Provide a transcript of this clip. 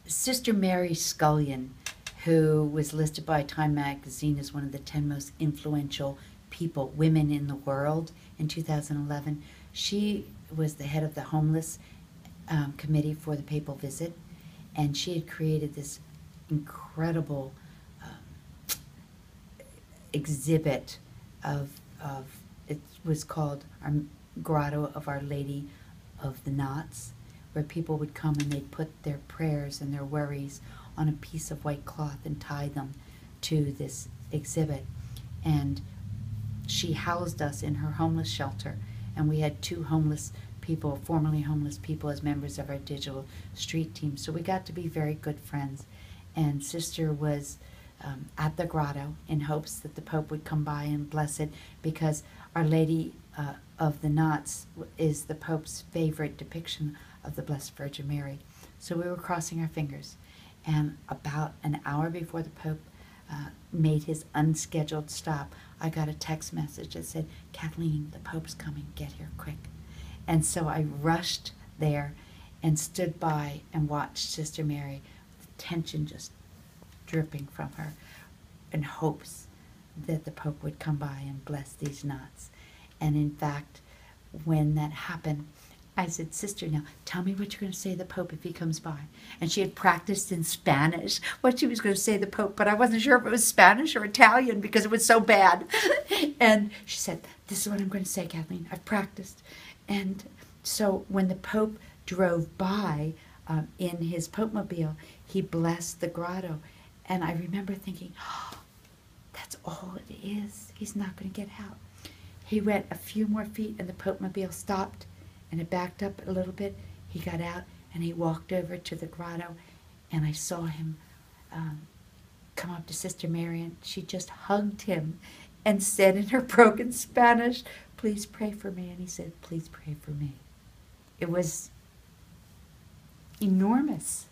Sister Mary Scullion, who was listed by Time magazine as one of the 10 most influential women in the world in 2011, she was the head of the homeless committee for the papal visit, and she had created this incredible exhibit of it was called our Grotto of Our Lady of the Knots, where people would come and they'd put their prayers and their worries on a piece of white cloth and tie them to this exhibit. And she housed us in her homeless shelter, and we had 2 homeless people, formerly homeless people, as members of our digital street team. So we got to be very good friends. And Sister was at the grotto in hopes that the Pope would come by and bless it, because Our Lady of the Knots is the Pope's favorite depiction of the Blessed Virgin Mary. So we were crossing our fingers. And about an hour before the Pope made his unscheduled stop, I got a text message that said, "Kathleen, the Pope's coming, get here quick." And so I rushed there and stood by and watched Sister Mary, with tension just dripping from her, in hopes that the Pope would come by and bless these knots. And in fact, when that happened, I said, "Sister, now tell me what you're going to say to the Pope if he comes by." And she had practiced in Spanish what she was going to say to the Pope, but I wasn't sure if it was Spanish or Italian because it was so bad. And she said, "This is what I'm going to say, Kathleen. I've practiced." And so when the Pope drove by in his Pope-mobile, he blessed the grotto. And I remember thinking, oh, that's all it is. He's not going to get out. He went a few more feet and the Pope-mobile stopped, and it backed up a little bit. He got out and he walked over to the grotto, and I saw him come up to Sister Mary, and she just hugged him and said in her broken Spanish, "Please pray for me." And he said, "Please pray for me." It was enormous.